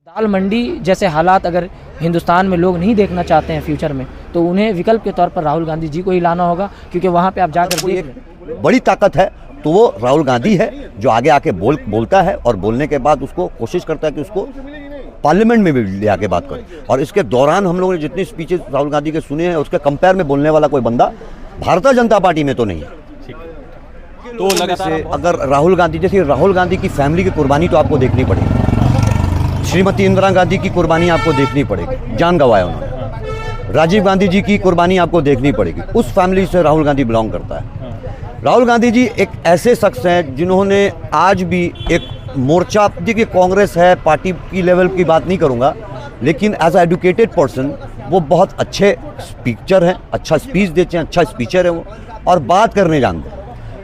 दाल मंडी जैसे हालात अगर हिंदुस्तान में लोग नहीं देखना चाहते हैं फ्यूचर में, तो उन्हें विकल्प के तौर पर राहुल गांधी जी को ही लाना होगा, क्योंकि वहाँ पे आप जाकर देख लें बड़ी ताकत है तो वो राहुल गांधी है, जो आगे आके बोलता है और बोलने के बाद उसको कोशिश करता है कि उसको पार्लियामेंट में भी ले आके बात करें। और इसके दौरान हम लोगों ने जितनी स्पीचेस राहुल गांधी के सुने हैं उसके कंपेयर में बोलने वाला कोई बंदा भारतीय जनता पार्टी में तो नहीं है। तो लगातार अगर राहुल गांधी की फैमिली की कुर्बानी तो आपको देखनी पड़ेगी, श्रीमती इंदिरा गांधी की कुर्बानी आपको देखनी पड़ेगी, जान गंवाया उन्होंने। राजीव गांधी जी की कुर्बानी आपको देखनी पड़ेगी, उस फैमिली से राहुल गांधी बिलोंग करता है। राहुल गांधी जी एक ऐसे शख्स हैं जिन्होंने आज भी एक मोर्चा, देखिए कांग्रेस है, पार्टी की लेवल की बात नहीं करूंगा, लेकिन एज अ एजुकेटेड पर्सन वो बहुत अच्छे स्पीकर हैं, अच्छा स्पीच देते हैं, अच्छा स्पीचर है वो, और बात करने जानते हैं।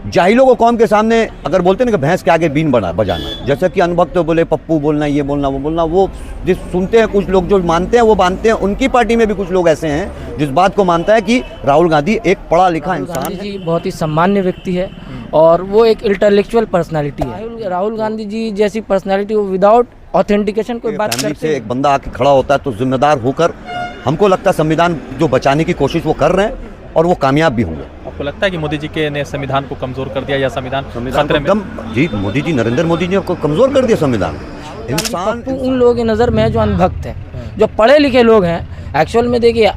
जाहिलों को कौम के सामने अगर बोलते हैं ना कि भैंस के आगे बीन बजाना, जैसा कि अनुभक्त तो बोले पप्पू बोलना, ये बोलना, वो बोलना, वो जिस सुनते हैं कुछ लोग जो मानते हैं वो मानते हैं। उनकी पार्टी में भी कुछ लोग ऐसे हैं जिस बात को मानता है कि राहुल गांधी एक पढ़ा लिखा इंसान है। जी बहुत ही सम्मान्य व्यक्ति है और वो एक इंटेलेक्चुअल पर्सनालिटी है। राहुल गांधी जी जैसी पर्सनालिटी वो विदाउट ऑथेंटिकेशन कोई बात करते हैं। एक बंदा आके खड़ा होता है तो जिम्मेदार होकर, हमको लगता है संविधान जो बचाने की कोशिश वो कर रहे हैं और वो कामयाब भी होंगे। आपको लगता है कि मोदी जी के ने संविधान को कमजोर कर दिया या संविधान खतरे में? जी मोदी जी, नरेंद्र मोदी जी ने कमजोर कर दिया संविधान। इंसान उन लोगों की नज़र में जो अनभक्त है, जो पढ़े लिखे लोग हैं, एक्चुअल में देखिए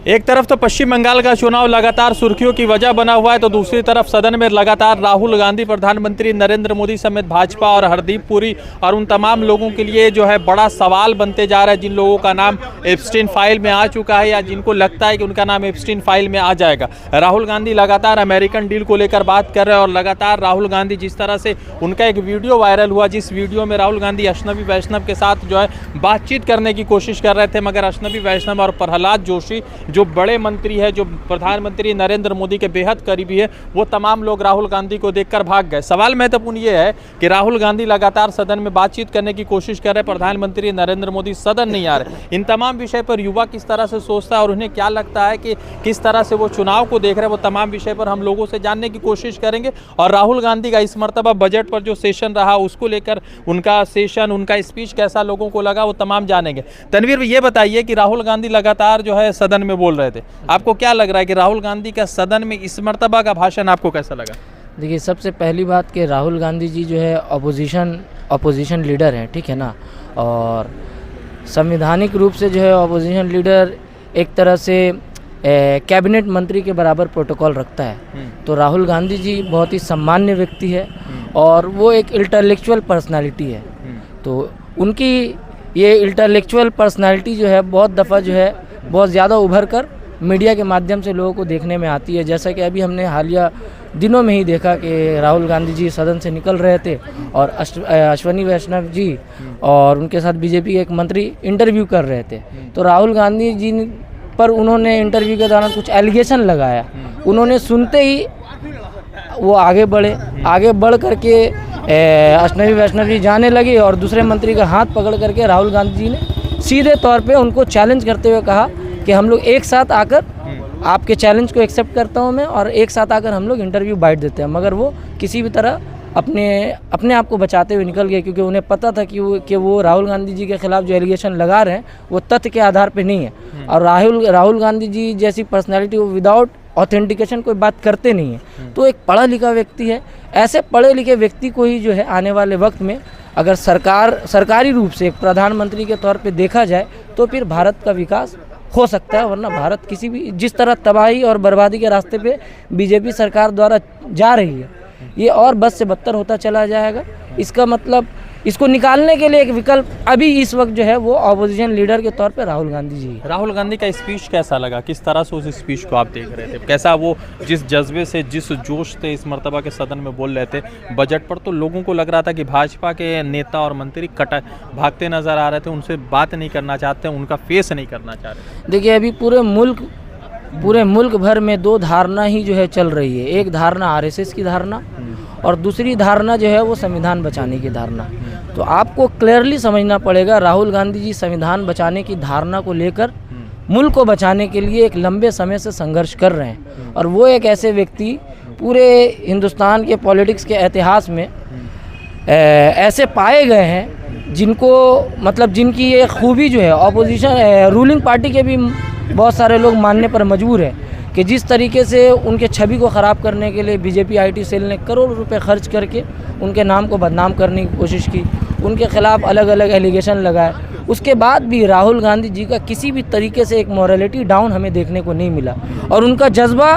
एक तरफ तो पश्चिम बंगाल का चुनाव लगातार सुर्खियों की वजह बना हुआ है, तो दूसरी तरफ सदन में लगातार राहुल गांधी, प्रधानमंत्री नरेंद्र मोदी समेत भाजपा और हरदीप पुरी और उन तमाम लोगों के लिए जो है बड़ा सवाल बनते जा रहा है, जिन लोगों का नाम एप्स्टीन फाइल में आ चुका है या जिनको लगता है कि उनका नाम एप्स्टीन फाइल में आ जाएगा। राहुल गांधी लगातार अमेरिकन डील को लेकर बात कर रहे हैं और लगातार राहुल गांधी जिस तरह से उनका एक वीडियो वायरल हुआ, जिस वीडियो में राहुल गांधी अश्नवी वैष्णव के साथ जो है बातचीत करने की कोशिश कर रहे थे, मगर अश्नवी वैष्णव और प्रहलाद जोशी जो बड़े मंत्री है, जो प्रधानमंत्री नरेंद्र मोदी के बेहद करीबी है, वो तमाम लोग राहुल गांधी को देखकर भाग गए। सवाल महत्वपूर्ण ये है कि राहुल गांधी लगातार सदन में बातचीत करने की कोशिश कर रहे हैं, प्रधानमंत्री नरेंद्र मोदी सदन नहीं आ रहे। इन तमाम विषय पर युवा किस तरह से सोचता है और उन्हें क्या लगता है कि किस तरह से वो चुनाव को देख रहे हैं, वो तमाम विषय पर हम लोगों से जानने की कोशिश करेंगे। और राहुल गांधी का इस मरतबा बजट पर जो सेशन रहा उसको लेकर उनका सेशन, उनका स्पीच कैसा लोगों को लगा, वो तमाम जानेंगे। तनवीर, ये बताइए कि राहुल गांधी लगातार जो है सदन में बोल रहे थे, आपको क्या लग रहा है कि राहुल गांधी का सदन में इस मर्तबा का भाषण आपको कैसा लगा? देखिए, सबसे पहली बात कि राहुल गांधी जी जो है अपोजिशन लीडर हैं, ठीक है ना, और संवैधानिक रूप से जो है अपोजिशन लीडर एक तरह से कैबिनेट मंत्री के बराबर प्रोटोकॉल रखता है। तो राहुल गांधी जी बहुत ही सम्मान्य व्यक्ति है और वो एक इंटेलेक्चुअल पर्सनालिटी है। तो उनकी ये इंटेलेक्चुअल पर्सनालिटी जो है बहुत दफ़ा जो है बहुत ज़्यादा उभर कर मीडिया के माध्यम से लोगों को देखने में आती है। जैसा कि अभी हमने हालिया दिनों में ही देखा कि राहुल गांधी जी सदन से निकल रहे थे और अश्वनी वैष्णव जी और उनके साथ बीजेपी के एक मंत्री इंटरव्यू कर रहे थे। तो राहुल गांधी जी पर उन्होंने इंटरव्यू के दौरान कुछ एलिगेशन लगाया। उन्होंने सुनते ही वो आगे बढ़ करके अश्वनी वैष्णव जी जाने लगे और दूसरे मंत्री का हाथ पकड़ करके राहुल गांधी जी ने सीधे तौर पे उनको चैलेंज करते हुए कहा कि हम लोग एक साथ आकर, आपके चैलेंज को एक्सेप्ट करता हूं मैं, और एक साथ आकर हम लोग इंटरव्यू बाइट देते हैं। मगर वो किसी भी तरह अपने आप को बचाते हुए निकल गए, क्योंकि उन्हें पता था कि वो राहुल गांधी जी के खिलाफ जो एलिगेशन लगा रहे हैं वो तथ्य के आधार पे नहीं है। और राहुल गांधी जी जैसी पर्सनैलिटी वो विदाउट ऑथेंटिकेशन कोई बात करते नहीं है। तो एक पढ़ा लिखा व्यक्ति है, ऐसे पढ़े लिखे व्यक्ति को ही जो है आने वाले वक्त में अगर सरकारी रूप से एक प्रधानमंत्री के तौर पे देखा जाए तो फिर भारत का विकास हो सकता है। वरना भारत किसी भी, जिस तरह तबाही और बर्बादी के रास्ते पे बीजेपी सरकार द्वारा जा रही है, ये और बद से बदतर होता चला जाएगा। इसका मतलब इसको निकालने के लिए एक विकल्प अभी इस वक्त जो है वो अपोजिशन लीडर के तौर पे राहुल गांधी जी है। राहुल गांधी का स्पीच कैसा लगा? किस तरह से उस स्पीच को आप देख रहे थे? कैसा वो जिस जज्बे से, जिस जोश से इस मर्तबा के सदन में बोल रहे थे बजट पर, तो लोगों को लग रहा था कि भाजपा के नेता और मंत्री भागते नजर आ रहे थे, उनसे बात नहीं करना चाहते, उनका फेस नहीं करना चाह रहे। देखिए, अभी पूरे मुल्क भर में दो धारणा ही जो है चल रही है। एक धारणा आरएसएस की धारणा और दूसरी धारणा जो है वो संविधान बचाने की धारणा। तो आपको क्लियरली समझना पड़ेगा, राहुल गांधी जी संविधान बचाने की धारणा को लेकर मुल्क को बचाने के लिए एक लंबे समय से संघर्ष कर रहे हैं। और वो एक ऐसे व्यक्ति पूरे हिंदुस्तान के पॉलिटिक्स के इतिहास में ऐसे पाए गए हैं जिनको मतलब जिनकी ये खूबी जो है ऑपोजिशन रूलिंग पार्टी के भी बहुत सारे लोग मानने पर मजबूर हैं कि जिस तरीके से उनके छवि को ख़राब करने के लिए बीजेपी आईटी सेल ने करोड़ों रुपए खर्च करके उनके नाम को बदनाम करने की कोशिश की, उनके ख़िलाफ़ अलग अलग एलिगेशन लगाए, उसके बाद भी राहुल गांधी जी का किसी भी तरीके से एक मॉरलिटी डाउन हमें देखने को नहीं मिला। और उनका जज्बा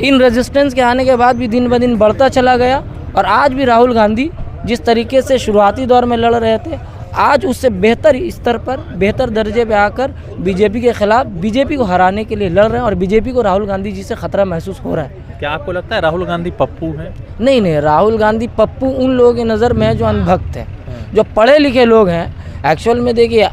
इन रेजिस्टेंस के आने के बाद भी दिन ब दिन बढ़ता चला गया। और आज भी राहुल गांधी जिस तरीके से शुरुआती दौर में लड़ रहे थे, आज उससे बेहतर स्तर पर बेहतर दर्जे पे आकर बीजेपी के ख़िलाफ़ बीजेपी को हराने के लिए लड़ रहे हैं। और बीजेपी को राहुल गांधी जी से ख़तरा महसूस हो रहा है। क्या आपको लगता है राहुल गांधी पप्पू हैं? नहीं, राहुल गांधी पप्पू उन लोगों की नज़र में है जो अनभक्त है, जो पढ़े लिखे लोग हैं। एक्चुअल में देखिए,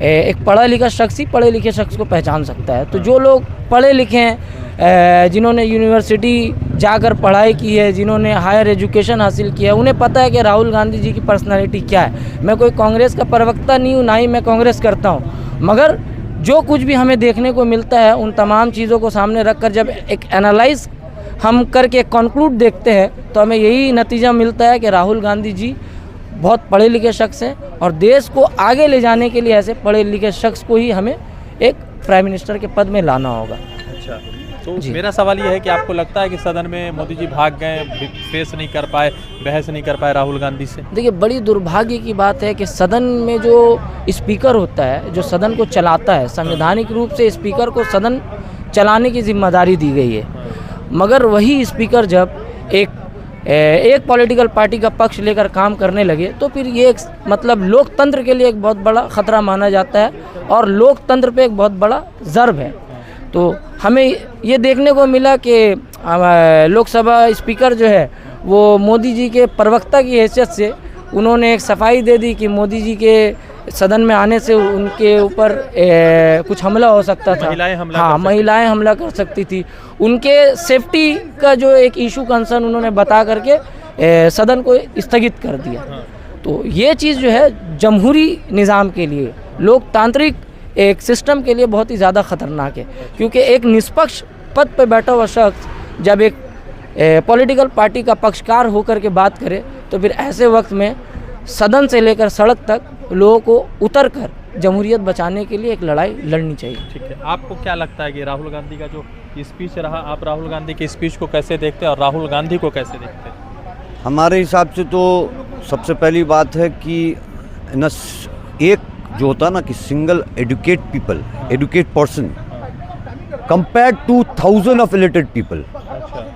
एक पढ़ा लिखा शख्स ही पढ़े लिखे शख्स को पहचान सकता है। तो जो लोग पढ़े लिखे हैं, जिन्होंने यूनिवर्सिटी जाकर पढ़ाई की है, जिन्होंने हायर एजुकेशन हासिल किया है, उन्हें पता है कि राहुल गांधी जी की पर्सनालिटी क्या है। मैं कोई कांग्रेस का प्रवक्ता नहीं हूँ, ना ही मैं कांग्रेस करता हूँ, मगर जो कुछ भी हमें देखने को मिलता है उन तमाम चीज़ों को सामने रख कर जब एक एनालाइज हम करके कंक्लूड देखते हैं तो हमें यही नतीजा मिलता है कि राहुल गांधी जी बहुत पढ़े लिखे शख्स हैं और देश को आगे ले जाने के लिए ऐसे पढ़े लिखे शख्स को ही हमें एक प्राइम मिनिस्टर के पद में लाना होगा। अच्छा, तो मेरा सवाल ये है कि आपको लगता है कि सदन में मोदी जी भाग गए, फेस नहीं कर पाए, बहस नहीं कर पाए राहुल गांधी से? देखिए, बड़ी दुर्भाग्य की बात है कि सदन में जो स्पीकर होता है, जो सदन को चलाता है, संवैधानिक रूप से स्पीकर को सदन चलाने की जिम्मेदारी दी गई है, मगर वही स्पीकर जब एक पॉलिटिकल पार्टी का पक्ष लेकर काम करने लगे तो फिर ये एक मतलब लोकतंत्र के लिए एक बहुत बड़ा ख़तरा माना जाता है और लोकतंत्र पे एक बहुत बड़ा ज़र्ब है। तो हमें ये देखने को मिला कि लोकसभा स्पीकर जो है वो मोदी जी के प्रवक्ता की हैसियत से उन्होंने एक सफाई दे दी कि मोदी जी के सदन में आने से उनके ऊपर कुछ हमला हो सकता था। महिलाएं हमला कर सकती थी। उनके सेफ्टी का जो एक इशू कंसर्न उन्होंने बता करके सदन को स्थगित कर दिया। तो ये चीज़ जो है जमहूरी निज़ाम के लिए, लोकतांत्रिक एक सिस्टम के लिए बहुत ही ज़्यादा ख़तरनाक है, क्योंकि एक निष्पक्ष पद पर बैठा हुआ शख्स जब एक पॉलिटिकल पार्टी का पक्षकार होकर के बात करे तो फिर ऐसे वक्त में सदन से लेकर सड़क तक लोगों को उतर कर जमहूरियत बचाने के लिए एक लड़ाई लड़नी चाहिए। ठीक है, आपको क्या लगता है कि राहुल गांधी का जो स्पीच रहा, आप राहुल गांधी की स्पीच को कैसे देखते हैं और राहुल गांधी को कैसे देखते हैं? हमारे हिसाब से तो सबसे पहली बात है कि न एक जो होता है ना कि single educate person compare to 1000 of illiterate people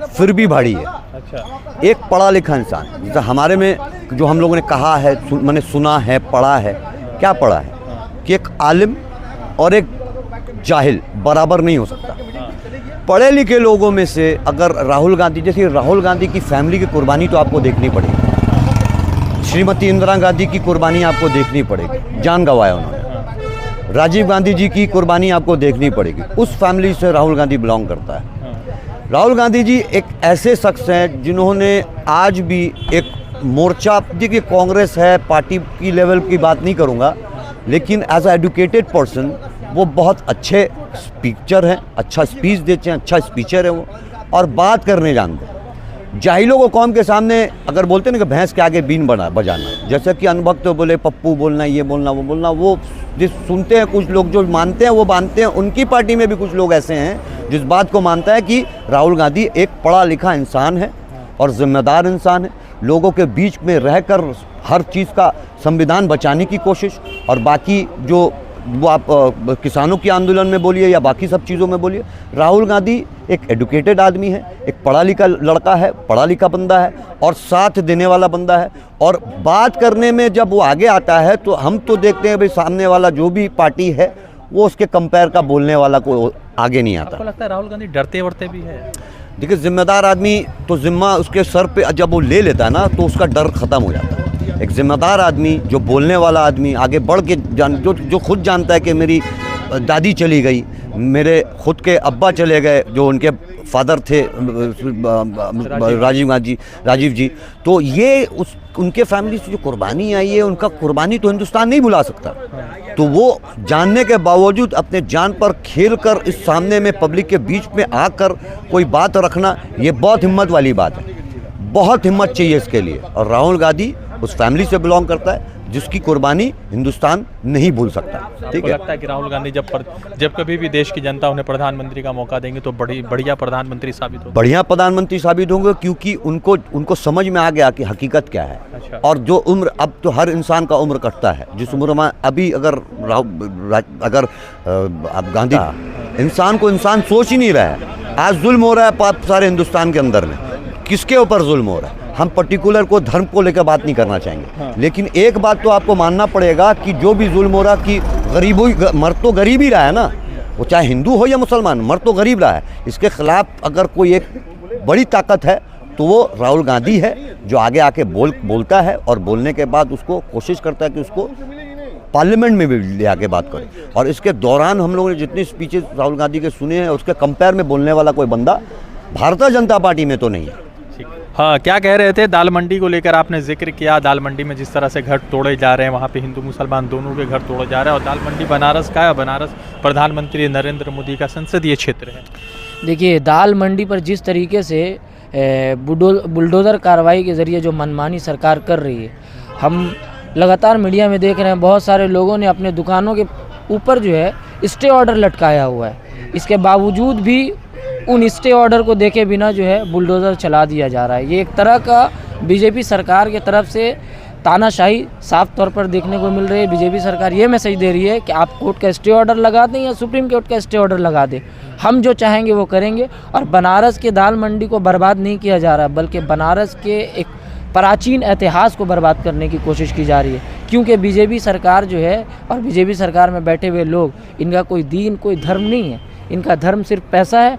फिर भी भारी है। अच्छा, एक पढ़ा लिखा इंसान, जैसे हमारे में जो हम लोगों ने कहा है, मैंने सुना है, पढ़ा है, क्या पढ़ा है कि एक आलिम और एक जाहिल बराबर नहीं हो सकता। पढ़े लिखे लोगों में से अगर राहुल गांधी, जैसे राहुल गांधी की फैमिली की कुर्बानी तो आपको देखनी पड़ेगी, श्रीमती इंदिरा गांधी की कुर्बानी आपको देखनी पड़ेगी, जान गंवाया उन्होंने, राजीव गांधी जी की कुर्बानी आपको देखनी पड़ेगी। उस फैमिली से राहुल गांधी बिलोंग करता है। राहुल गांधी जी एक ऐसे शख्स हैं जिन्होंने आज भी एक मोर्चा, देखिए कांग्रेस है, पार्टी की लेवल की बात नहीं करूंगा, लेकिन एज अ एडुकेटेड पर्सन वो बहुत अच्छे स्पीकर हैं, अच्छा स्पीच देते हैं, अच्छा स्पीचर है वो, और बात करने जानते हैं। जाहिलों को कौम के सामने अगर बोलते हैं ना कि भैंस के आगे बीन बजाना, जैसे कि अनभक्त बोले पप्पू बोलना, ये बोलना, वो बोलना, वो जिस सुनते हैं कुछ लोग जो मानते हैं वो मानते हैं। उनकी पार्टी में भी कुछ लोग ऐसे हैं जिस बात को मानता है कि राहुल गांधी एक पढ़ा लिखा इंसान है और जिम्मेदार इंसान है, लोगों के बीच में रहकर हर चीज़ का संविधान बचाने की कोशिश, और बाकी जो वो आप किसानों की आंदोलन में बोलिए या बाकी सब चीज़ों में बोलिए, राहुल गांधी एक एडुकेटेड आदमी है, एक पढ़ा लिखा लड़का है, पढ़ा लिखा बंदा है और साथ देने वाला बंदा है। और बात करने में जब वो आगे आता है तो हम तो देखते हैं भाई सामने वाला जो भी पार्टी है वो उसके कंपेयर का बोलने वाला को आगे नहीं आता। आपको लगता है राहुल गांधी डरते वरते भी है? देखिए, जिम्मेदार आदमी तो जिम्मा उसके सर पे जब वो ले लेता है ना तो उसका डर ख़त्म हो जाता है। एक जिम्मेदार आदमी, जो बोलने वाला आदमी, आगे बढ़ के जो खुद जानता है कि मेरी दादी चली गई, मेरे खुद के अब्बा चले गए जो उनके फादर थे राजीव जी। तो ये उनके फैमिली से जो कुर्बानी आई है, उनका कुर्बानी तो हिंदुस्तान नहीं भुला सकता। तो वो जानने के बावजूद अपने जान पर खेल कर इस सामने में पब्लिक के बीच में आकर कोई बात रखना, ये बहुत हिम्मत वाली बात है। बहुत हिम्मत चाहिए इसके लिए। और राहुल गांधी उस फैमिली से बिलोंग करता है जिसकी कुर्बानी हिंदुस्तान नहीं भूल सकता। ठीक है, लगता है कि राहुल गांधी जब कभी भी देश की जनता उन्हें प्रधानमंत्री का मौका देंगे तो बढ़िया प्रधानमंत्री साबित होंगे। बढ़िया प्रधानमंत्री साबित होंगे, क्योंकि उनको समझ में आ गया कि हकीकत क्या है। अच्छा। और जो उम्र, अब तो हर इंसान का उम्र कटता है, जिस उम्र में अभी अगर अब गांधी, इंसान को इंसान सोच ही नहीं रहा है। आज जुल्म हो रहा है सारे हिंदुस्तान के अंदर में। किसके ऊपर जुल्म हो रहा है? हम पर्टिकुलर को धर्म को लेकर बात नहीं करना चाहेंगे, लेकिन एक बात तो आपको मानना पड़ेगा कि जो भी जुल्म हो रहा, कि मर तो गरीब ही रहा है ना, वो चाहे हिंदू हो या मुसलमान, मर तो गरीब रहा है। इसके खिलाफ अगर कोई एक बड़ी ताकत है तो वो राहुल गांधी है, जो आगे आके बोलता है और बोलने के बाद उसको कोशिश करता है कि उसको पार्लियामेंट में भी ले आके बात करें। और इसके दौरान हम लोगों ने जितनी स्पीचेस राहुल गांधी के सुने हैं, उसके कंपेयर में बोलने वाला कोई बंदा भारतीय जनता पार्टी में तो नहीं है। हाँ, क्या कह रहे थे? दाल मंडी को लेकर आपने जिक्र किया। दाल मंडी में जिस तरह से घर तोड़े जा रहे हैं, वहाँ पे हिंदू मुसलमान दोनों के घर तोड़े जा रहे हैं। और दाल मंडी बनारस का है, बनारस प्रधानमंत्री नरेंद्र मोदी का संसदीय क्षेत्र है। देखिए, दाल मंडी पर जिस तरीके से बुलडोज़र कार्रवाई के ज़रिए जो मनमानी सरकार कर रही है, हम लगातार मीडिया में देख रहे हैं। बहुत सारे लोगों ने अपने दुकानों के ऊपर जो है स्टे ऑर्डर लटकाया हुआ है। इसके बावजूद भी उन स्टे ऑर्डर को देखे बिना जो है बुलडोज़र चला दिया जा रहा है। ये एक तरह का बीजेपी सरकार के तरफ से तानाशाही साफ तौर पर देखने को मिल रही है। बीजेपी सरकार ये मैसेज दे रही है कि आप कोर्ट का स्टे ऑर्डर लगा दें या सुप्रीम कोर्ट का स्टे ऑर्डर लगा दें, हम जो चाहेंगे वो करेंगे। और बनारस के दाल मंडी को बर्बाद नहीं किया जा रहा, बल्कि बनारस के एक प्राचीन इतिहास को बर्बाद करने की कोशिश की जा रही है। क्योंकि बीजेपी सरकार जो है और बीजेपी सरकार में बैठे हुए लोग, इनका कोई दीन, कोई धर्म नहीं है। इनका धर्म सिर्फ पैसा है।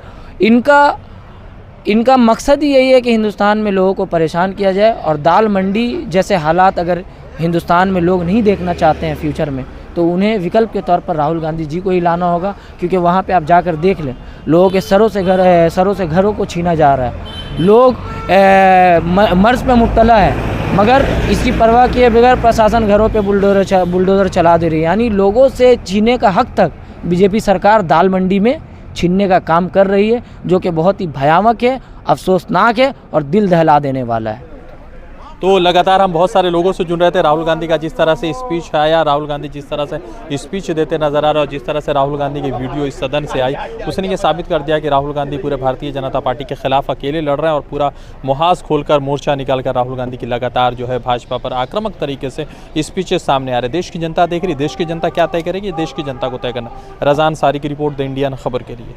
इनका मकसद ही यही है कि हिंदुस्तान में लोगों को परेशान किया जाए। और दाल मंडी जैसे हालात अगर हिंदुस्तान में लोग नहीं देखना चाहते हैं फ्यूचर में, तो उन्हें विकल्प के तौर पर राहुल गांधी जी को ही लाना होगा। क्योंकि वहाँ पे आप जाकर देख लें, लोगों के सरों से घरों को छीना जा रहा है। लोग मर्ज पे मुब्तला है, मगर इसकी परवाह किए बगैर प्रशासन घरों पे बुलडोज़र चला दे रही है। यानी लोगों से छीनने का हक तक बीजेपी सरकार दाल मंडी में छीनने का काम कर रही है, जो कि बहुत ही भयावह है, अफसोसनाक है और दिल दहला देने वाला है। तो लगातार हम बहुत सारे लोगों से जुड़ रहे थे। राहुल गांधी का जिस तरह से स्पीच आया, राहुल गांधी जिस तरह से स्पीच देते नजर आ रहे और जिस तरह से राहुल गांधी की वीडियो इस सदन से आई, उसने ये साबित कर दिया कि राहुल गांधी पूरे भारतीय जनता पार्टी के खिलाफ अकेले लड़ रहे हैं और पूरा मुहाज खोलकर मोर्चा निकालकर राहुल गांधी की लगातार जो है भाजपा पर आक्रामक तरीके से स्पीचेस सामने आ रहे। देश की जनता देख रही, देश की जनता क्या तय करेगी, देश की जनता को तय करना। रज़ान सारी की रिपोर्ट द इंडियन खबर के लिए।